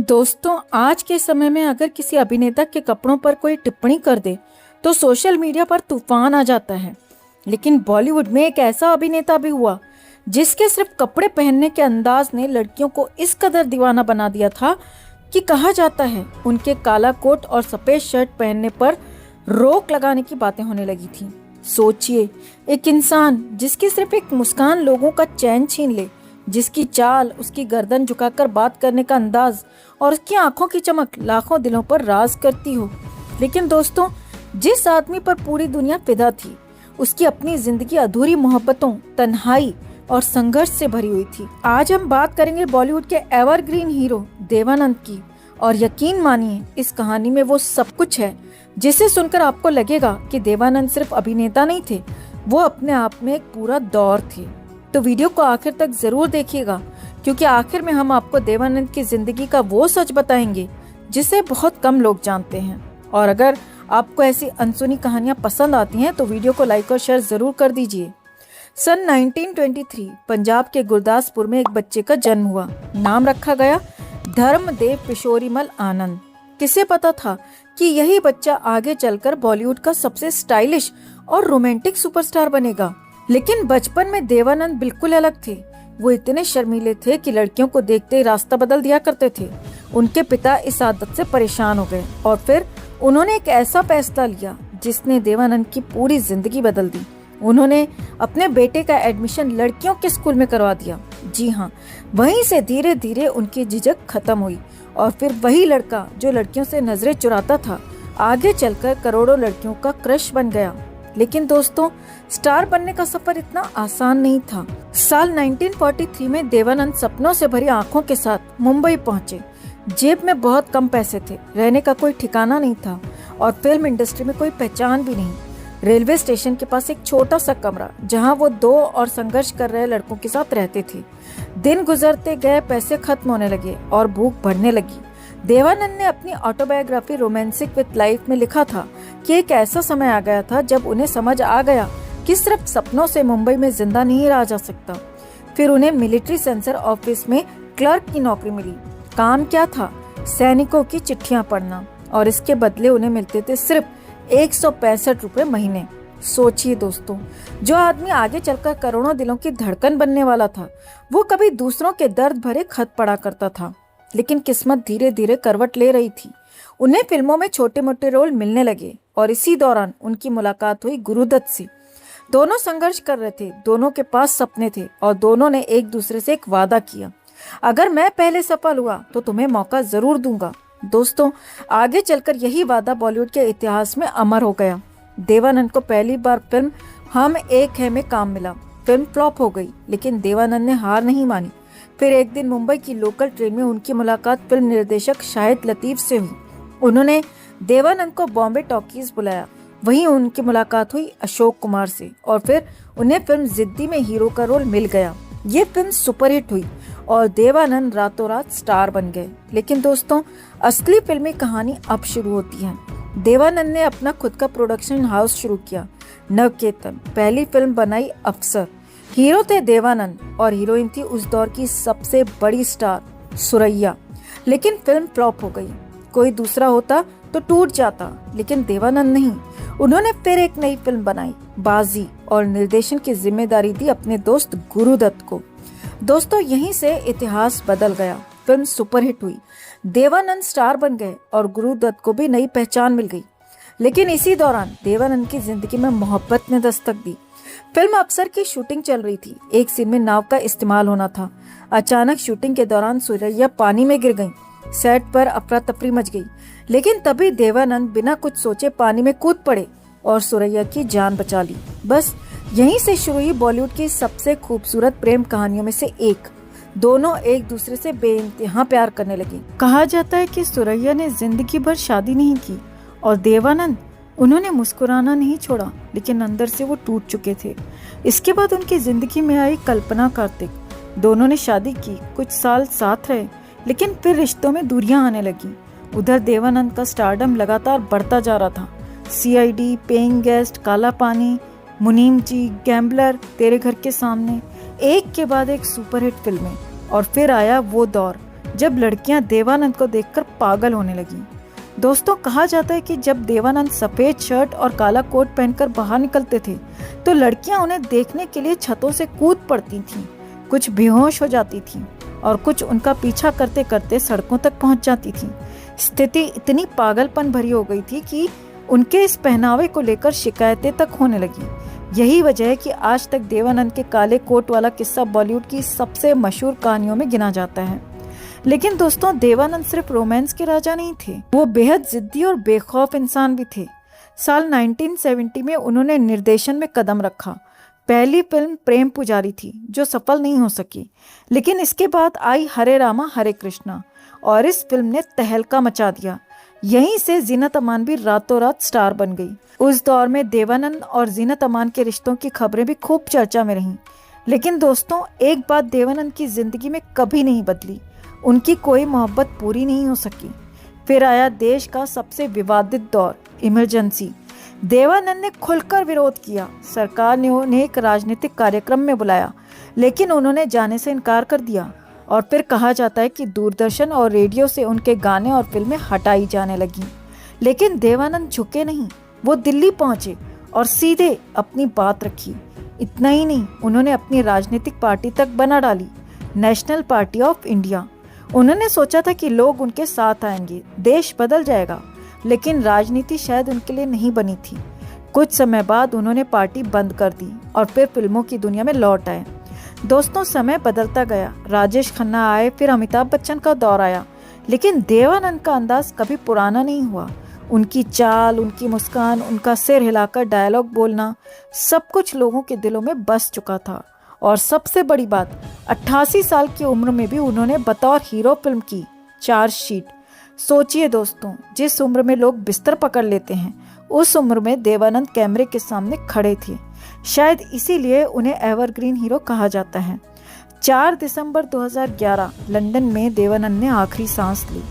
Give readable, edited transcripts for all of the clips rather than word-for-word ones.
दोस्तों, आज के समय में अगर किसी अभिनेता के कपड़ों पर कोई टिप्पणी कर दे तो सोशल मीडिया पर तूफान आ जाता है। लेकिन बॉलीवुड में एक ऐसा अभिनेता भी हुआ जिसके सिर्फ कपड़े पहनने के अंदाज ने लड़कियों को इस कदर दीवाना बना दिया था कि कहा जाता है उनके काला कोट और सफेद शर्ट पहनने पर रोक लगाने की बातें होने लगी थी। सोचिए, एक इंसान जिसकी सिर्फ एक मुस्कान लोगों का चैन छीन ले, जिसकी चाल, उसकी गर्दन झुकाकर बात करने का अंदाज और उसकी आंखों की चमक लाखों दिलों पर राज करती हो। लेकिन दोस्तों, जिस आदमी पर पूरी दुनिया फिदा थी, उसकी अपनी जिंदगी अधूरी मोहब्बतों, तन्हाई और संघर्ष से भरी हुई थी। आज हम बात करेंगे बॉलीवुड के एवरग्रीन हीरो देवानंद की, और यकीन मानिए इस कहानी में वो सब कुछ है जिसे सुनकर आपको लगेगा कि देवानंद सिर्फ अभिनेता नहीं थे, वो अपने आप में एक पूरा दौर थे। तो वीडियो को आखिर तक जरूर देखिएगा, क्योंकि आखिर में हम आपको देवानंद की जिंदगी का वो सच बताएंगे जिसे बहुत कम लोग जानते हैं। और अगर आपको ऐसी अनसुनी कहानियां पसंद आती हैं तो वीडियो को लाइक और शेयर जरूर कर दीजिए। सन 1923 पंजाब के गुरदासपुर में एक बच्चे का जन्म हुआ। नाम रखा गया धर्मदेव किशोरीमल आनंद। किसे पता था कि यही बच्चा आगे चलकर बॉलीवुड का सबसे स्टाइलिश और रोमांटिक सुपरस्टार बनेगा। लेकिन बचपन में देवानंद बिल्कुल अलग थे। वो इतने शर्मीले थे कि लड़कियों को देखते ही रास्ता बदल दिया करते थे। उनके पिता इस आदत से परेशान हो गए और फिर उन्होंने एक ऐसा फैसला लिया जिसने देवानंद की पूरी जिंदगी बदल दी। उन्होंने अपने बेटे का एडमिशन लड़कियों के स्कूल में करवा दिया। जी हाँ, वहीं से धीरे धीरे उनकी झिझक खत्म हुई और फिर वही लड़का जो लड़कियों से नजरें चुराता था, आगे चलकर करोड़ों लड़कियों का क्रश बन गया। लेकिन दोस्तों, स्टार बनने का सफर इतना आसान नहीं था। साल 1943 में देवानंद सपनों से भरी आंखों के साथ मुंबई पहुंचे। जेब में बहुत कम पैसे थे, रहने का कोई ठिकाना नहीं था और फिल्म इंडस्ट्री में कोई पहचान भी नहीं। रेलवे स्टेशन के पास एक छोटा सा कमरा, जहां वो दो और संघर्ष कर रहे लड़कों के साथ रहते थे। दिन गुजरते गए, पैसे खत्म होने लगे और भूख बढ़ने लगी। देवानंद ने अपनी ऑटोबायोग्राफी रोमांसिक विद लाइफ में लिखा था कि एक ऐसा समय आ गया था जब उन्हें समझ आ गया कि सिर्फ सपनों से मुंबई में जिंदा नहीं रहा जा सकता। फिर उन्हें मिलिट्री सेंसर ऑफिस में क्लर्क की नौकरी मिली। काम क्या था? सैनिकों की चिट्ठियां पढ़ना, और इसके बदले उन्हें मिलते थे सिर्फ 165 रुपए महीने। सोचिए दोस्तों, जो आदमी आगे चलकर करोड़ों दिलों की धड़कन बनने वाला था, वो कभी दूसरों के दर्द भरे खत पढ़ा करता था। लेकिन किस्मत धीरे धीरे करवट ले रही थी। उन्हें फिल्मों में छोटे मोटे रोल मिलने लगे और इसी दौरान उनकी मुलाकात हुई गुरुदत्त से। दोनों संघर्ष कर रहे थे, दोनों के पास सपने थे और दोनों ने एक दूसरे से एक वादा किया, अगर मैं पहले सफल हुआ तो तुम्हें मौका जरूर दूंगा। दोस्तों, आगे चलकर यही वादा बॉलीवुड के इतिहास में अमर हो गया। देवानंद को पहली बार फिल्म हम एक है में काम मिला। फिल्म फ्लॉप हो गई, लेकिन देवानंद ने हार नहीं मानी। फिर एक दिन मुंबई की लोकल ट्रेन में उनकी मुलाकात फिल्म निर्देशक शाहिद लतीफ से हुई। उन्होंने देवानंद को बॉम्बे टॉकीज बुलाया। वहीं उनकी मुलाकात हुई अशोक कुमार से और फिर उन्हें फिल्म जिद्दी में हीरो का रोल मिल गया। ये फिल्म सुपरहिट हुई और देवानंद रातों रात स्टार बन गए। लेकिन दोस्तों, असली फिल्मी कहानी अब शुरू होती है। देवानंद ने अपना खुद का प्रोडक्शन हाउस शुरू किया, नवकेतन। पहली फिल्म बनाई अफसर। हीरो थे देवानंद और हीरोइन थी उस दौर की सबसे बड़ी स्टार सुरैया। लेकिन फिल्म फ्लॉप हो गई। कोई दूसरा होता तो टूट जाता, लेकिन देवानंद नहीं। उन्होंने फिर एक नई फिल्म बनाई, बाजी, और निर्देशन की जिम्मेदारी दी अपने दोस्त गुरुदत्त को। दोस्तों, यहीं से इतिहास बदल गया। फिल्म सुपरहिट हुई, देवानंद स्टार बन गए और गुरुदत्त को भी नई पहचान मिल गई। लेकिन इसी दौरान देवानंद की जिंदगी में मोहब्बत ने दस्तक दी। फिल्म अफसर की शूटिंग चल रही थी। एक सीन में नाव का इस्तेमाल होना था। अचानक शूटिंग के दौरान सुरैया पानी में गिर गईं। सेट पर अफरा तफरी मच गई। लेकिन तभी देवानंद बिना कुछ सोचे पानी में कूद पड़े और सुरैया की जान बचा ली। बस यहीं से शुरू हुई बॉलीवुड की सबसे खूबसूरत प्रेम कहानियों में से एक। दोनों एक दूसरे से बेइंतहा प्यार करने लगे। कहा जाता है कि सुरैया ने जिंदगी भर शादी नहीं की और देवानंद, उन्होंने मुस्कुराना नहीं छोड़ा, लेकिन अंदर से वो टूट चुके थे। इसके बाद उनकी जिंदगी में आई कल्पना कार्तिक। दोनों ने शादी की, कुछ साल साथ रहे, लेकिन फिर रिश्तों में दूरियां आने लगी। उधर देवानंद का स्टारडम लगातार बढ़ता जा रहा था। सीआईडी, पेइंग गेस्ट, काला पानी, मुनीम जी, गैम्बलर, तेरे घर के सामने, एक के बाद एक सुपरहिट फिल्में। और फिर आया वो दौर जब लड़कियां देवानंद को देखकर पागल होने लगीं। दोस्तों, कहा जाता है कि जब देवानंद सफेद शर्ट और काला कोट पहनकर बाहर निकलते थे तो लड़कियां उन्हें देखने के लिए छतों से कूद पड़ती थीं, कुछ बेहोश हो जाती थीं और कुछ उनका पीछा करते करते सड़कों तक पहुंच जाती थीं। स्थिति इतनी पागलपन भरी हो गई थी कि उनके इस पहनावे को लेकर शिकायतें तक होने लगी। यही वजह है कि आज तक देवानंद के काले कोट वाला किस्सा बॉलीवुड की सबसे मशहूर कहानियों में गिना जाता है। लेकिन दोस्तों, देवानंद सिर्फ रोमांस के राजा नहीं थे, वो बेहद जिद्दी और बेखौफ इंसान भी थे। साल 1970 में उन्होंने निर्देशन में कदम रखा। पहली फिल्म प्रेम पुजारी थी जो सफल नहीं हो सकी, लेकिन इसके बाद आई हरे रामा हरे कृष्णा और इस फिल्म ने तहलका मचा दिया। यहीं से जीनत अमान भी रातों रात स्टार बन गई। उस दौर में देवानंद और जीनत अमान के रिश्तों की खबरें भी खूब चर्चा में रहीं। लेकिन दोस्तों, एक बात देवानंद की जिंदगी में कभी नहीं बदली, उनकी कोई मोहब्बत पूरी नहीं हो सकी। फिर आया देश का सबसे विवादित दौर, इमरजेंसी। देवानंद ने खुलकर विरोध किया। सरकार ने उन्हें एक राजनीतिक कार्यक्रम में बुलाया, लेकिन उन्होंने जाने से इनकार कर दिया और फिर कहा जाता है कि दूरदर्शन और रेडियो से उनके गाने और फिल्में हटाई जाने लगी। लेकिन देवानंद झुके नहीं, वो दिल्ली पहुंचे और सीधे अपनी बात रखी। इतना ही नहीं, उन्होंने अपनी राजनीतिक पार्टी तक बना डाली, नेशनल पार्टी ऑफ इंडिया। उन्होंने सोचा था कि लोग उनके साथ आएंगे, देश बदल जाएगा, लेकिन राजनीति शायद उनके लिए नहीं बनी थी। कुछ समय बाद उन्होंने पार्टी बंद कर दी और फिर फिल्मों की दुनिया में लौट आए। दोस्तों, समय बदलता गया, राजेश खन्ना आए, फिर अमिताभ बच्चन का दौर आया, लेकिन देवानंद का अंदाज कभी पुराना नहीं हुआ। उनकी चाल, उनकी मुस्कान, उनका सिर हिलाकर डायलॉग बोलना, सब कुछ लोगों के दिलों में बस चुका था। और सबसे बड़ी बात, 88 साल की उम्र में भी उन्होंने बतौर हीरो फिल्म की चार्जशीट। सोचिए दोस्तों, जिस उम्र में लोग बिस्तर पकड़ लेते हैं, उस उम्र में देवानंद कैमरे के सामने खड़े थे। शायद इसीलिए उन्हें एवरग्रीन हीरो कहा जाता है। 4 दिसंबर 2011 लंदन में देवानंद ने आखिरी सांस ली।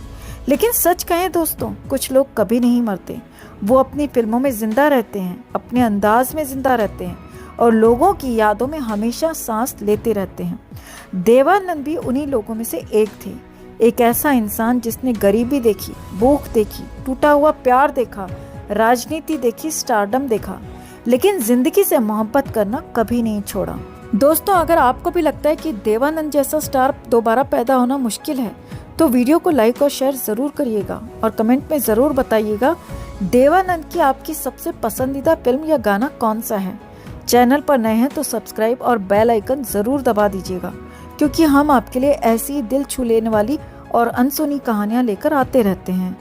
लेकिन सच कहें दोस्तों, कुछ लोग कभी नहीं मरते, वो अपनी फिल्मों में जिंदा रहते हैं, अपने अंदाज में जिंदा रहते हैं और लोगों की यादों में हमेशा सांस लेते रहते हैं। देवानंद भी उन्हीं लोगों में से एक थे, एक ऐसा इंसान जिसने गरीबी देखी, भूख देखी, टूटा हुआ प्यार देखा, राजनीति देखी, स्टारडम देखा, लेकिन जिंदगी से मोहब्बत करना कभी नहीं छोड़ा। दोस्तों, अगर आपको भी लगता है कि देवानंद जैसा स्टार दोबारा पैदा होना मुश्किल है, तो वीडियो को लाइक और शेयर जरूर करिएगा और कमेंट में जरूर बताइएगा देवानंद की आपकी सबसे पसंदीदा फिल्म या गाना कौन सा है। चैनल पर नए हैं तो सब्सक्राइब और बेल आइकन जरूर दबा दीजिएगा, क्योंकि हम आपके लिए ऐसी दिल छू लेने वाली और अनसुनी कहानियां लेकर आते रहते हैं।